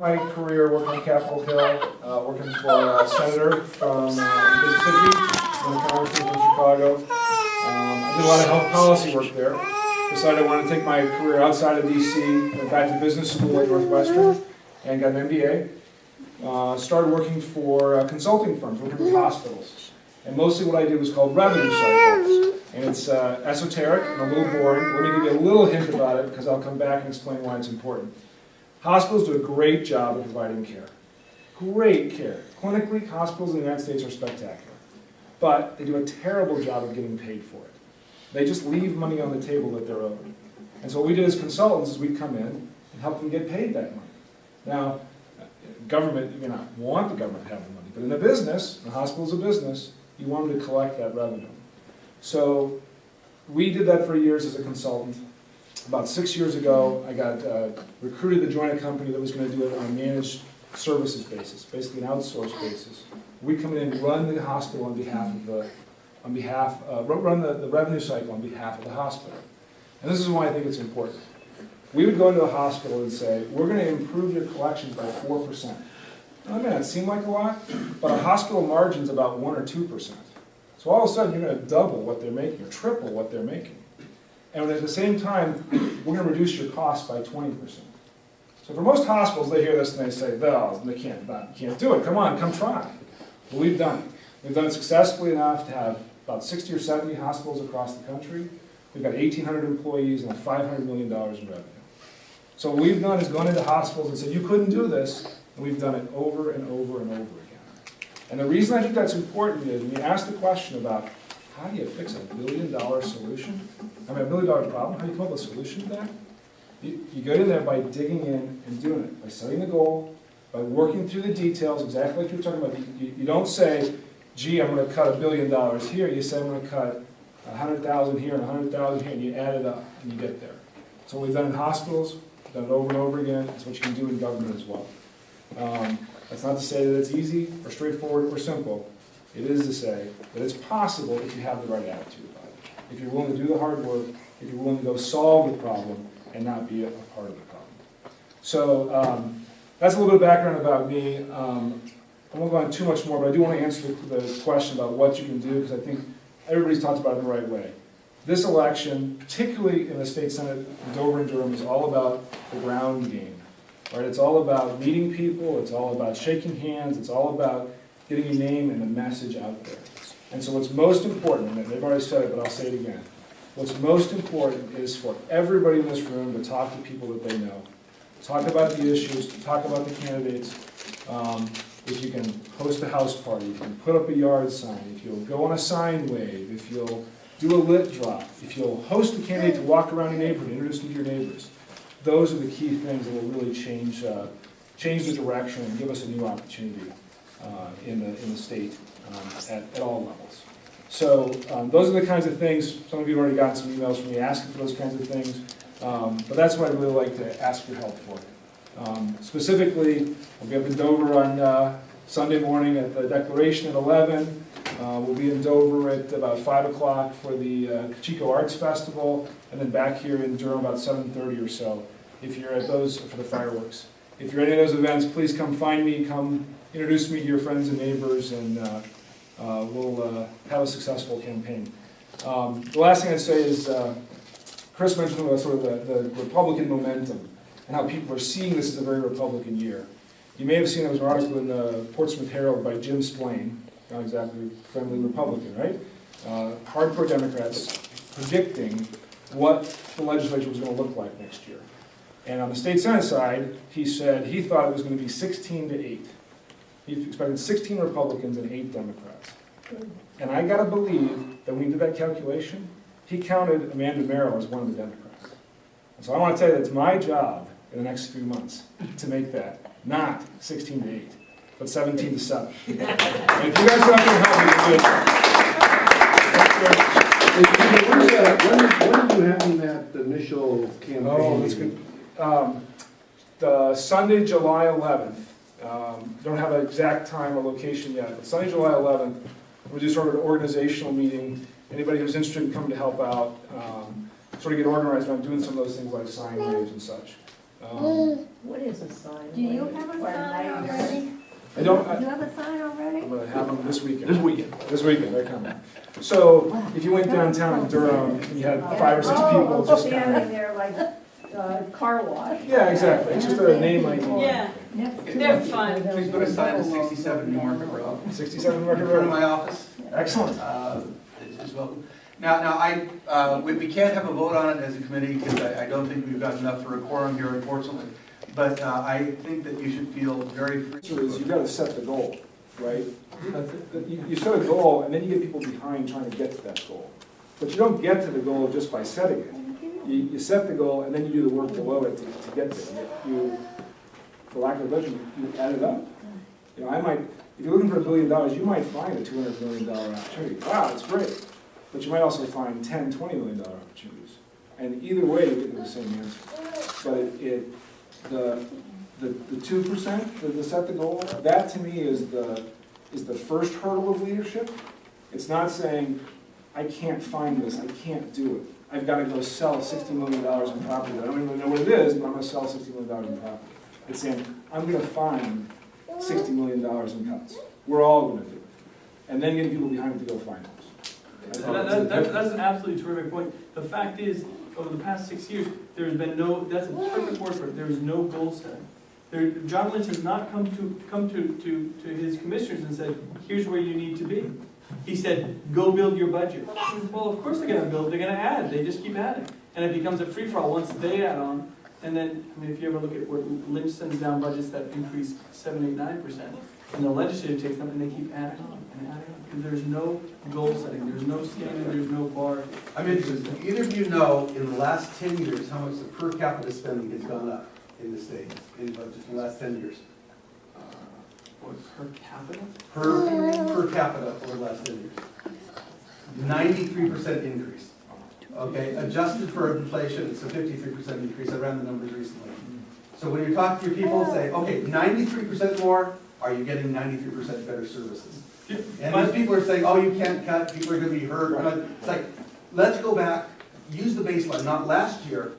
My career working on Capitol Hill, working for a senator from Mississippi, and a congressman from Chicago. I did a lot of health policy work there. Decided I wanted to take my career outside of DC, went back to business school at Northwestern, and got an MBA. Started working for consulting firms, working with hospitals. And mostly what I did was called revenue cycle. And it's esoteric and a little boring. Let me give you a little hint about it, because I'll come back and explain why it's important. Hospitals do a great job of providing care. Great care. Clinically, hospitals in the United States are spectacular. But they do a terrible job of getting paid for it. They just leave money on the table that they're owed. And so what we did as consultants is we'd come in and help them get paid that money. Now, government, you may not want the government to have the money, but in a business, the hospital's a business, you want them to collect that revenue. So we did that for years as a consultant. About 6 years ago, I got recruited to join a company that was going to do it on a managed services basis, basically an outsourced basis. We come in and run the hospital on behalf of run the revenue cycle on behalf of the hospital. And this is why I think it's important. We would go into a hospital and say, we're going to improve your collections by 4%. Now, that may not seem like a lot, but a hospital margin's about 1 or 2%. So all of a sudden, you're going to double what they're making, or triple what they're making. And at the same time, we're going to reduce your costs by 20%. So for most hospitals, they hear this and they say, well, you can't do it. Come on, come try. Well, we've done it. We've done it successfully enough to have about 60 or 70 hospitals across the country. We've got 1,800 employees and $500 million in revenue. So what we've done is gone into hospitals and said, you couldn't do this, and we've done it over and over and over again. And the reason I think that's important is when you ask the question about how do you fix $1 billion solution? I mean, $1 billion problem, how do you come up with a solution to that? You get in there by digging in and doing it, by setting the goal, by working through the details, exactly like you were talking about. You don't say, gee, I'm going to cut $1 billion here. You say, I'm going to cut 100,000 here and 100,000 here, and you add it up, and you get there. So what we've done in hospitals, we've done it over and over again. It's what you can do in government as well. That's not to say that it's easy or straightforward or simple. It is to say that it's possible if you have the right attitude about it. If you're willing to do the hard work, if you're willing to go solve the problem and not be a part of the problem. So that's a little bit of background about me. I won't go on too much more, but I do want to answer the question about what you can do, because I think everybody's talked about it the right way. This election, particularly in the state senate in Dover and Durham, is all about the ground game. Right? It's all about meeting people. It's all about shaking hands. It's all about getting your name and the message out there. And so what's most important, and they've already said it, but I'll say it again. What's most important is for everybody in this room to talk to people that they know. Talk about the issues, talk about the candidates. If you can host a house party, if you can put up a yard sign, if you'll go on a sign wave, if you'll do a lit drop, if you'll host a candidate to walk around your neighborhood, introduce them to your neighbors. Those are the key things that will really change the direction and give us a new opportunity in the state at all levels. So those are the kinds of things. Some of you have already gotten some emails from me asking for those kinds of things. But that's what I'd really like to ask your help for. Specifically, we'll be up in Dover on Sunday morning at the Declaration at 11. We'll be in Dover at about 5 o'clock for the Chico Arts Festival, and then back here in Durham about 7:30 or so. If you're at those for the fireworks. If you're at any of those events, please come find me, come introduce me to your friends and neighbors, and we'll have a successful campaign. The last thing I'd say is, Chris mentioned about sort of the Republican momentum and how people are seeing this as a very Republican year. You may have seen there was an article in the Portsmouth Herald by Jim Splain, not exactly friendly Republican, right? Hardcore Democrats predicting what the legislature was going to look like next year. And on the state Senate side, he said he thought it was going to be 16-8. He expected 16 Republicans and 8 Democrats. And I got to believe that when he did that calculation, he counted Amanda Merrill as one of the Democrats. And so I want to tell you that it's my job in the next few months to make that not 16-8, but 17-7. And if you guys are not going to help me, When did you have that initial campaign? Oh, that's good. The Sunday, July 11th. Don't have an exact time or location yet, but Sunday, July 11th, we'll do sort of an organizational meeting. Anybody who's interested in coming to help out, sort of get organized around doing some of those things like sign waves and such. What is a sign? Do you have a sign already? I don't, Do you have a sign already? I'm gonna have them this weekend. This weekend. This weekend, they're coming. So if you went downtown in Durham and you had 5 or 6 people just kind Standing of. there like car wash. Yeah, exactly, it's just a name ID. Yeah, Next to they're it. fun. Please put a sign at 67 New Market Road, 67 in Market front of Road. my office. Excellent. It's welcome. We can't have a vote on it as a committee because I don't think we've got enough for a quorum here, unfortunately. But I think that you should feel very free. So is you gotta set the goal, right? You set a goal and then you get people behind trying to get to that goal. But you don't get to the goal just by setting it. You set the goal and then you do the work below it to get there. You, for lack of a better, you add it up. You know, if you're looking for $1 billion, you might find a $200 million opportunity. Wow, that's great. But you might also find $10, $20 million opportunities. And either way, you get to the same answer. But the 2%, to set the goal, that to me is the first hurdle of leadership. It's not saying, I can't find this, I can't do it. I've got to go sell $60 million in property. I don't even know what it is, but I'm going to sell $60 million in property. It's saying, I'm going to find $60 million in cuts. We're all going to do it. And then getting people behind it to go find those. That's an absolutely terrific point. The fact is, over the past 6 years, there's been no, that's a perfect word for it, there is no goal setting. John Lynch has not come to his commissioners and said, here's where you need to be. He said, go build your budget. Well, of course they're gonna build, they're gonna add, they just keep adding. And it becomes a free-for-all once they add on. And then, I mean, if you ever look at where Lynch sends down budgets that increase 7, 8, 9%, and the legislature takes them and they keep adding on and adding on. Because there's no goal setting, there's no standard, there's no bar. I'm interested, either of you know in the last 10 years how much the per capita spending has gone up in the state, in budgets in the last 10 years? What, per capita? Per capita over the last 10 years. 93% increase. Okay, adjusted for inflation, it's a 53% increase. I ran the numbers recently. So when you talk to your people, say, okay, 93% more, are you getting 93% better services? And these people are saying, oh, you can't cut, people are gonna be hurt. It's like, let's go back, use the baseline, not last year,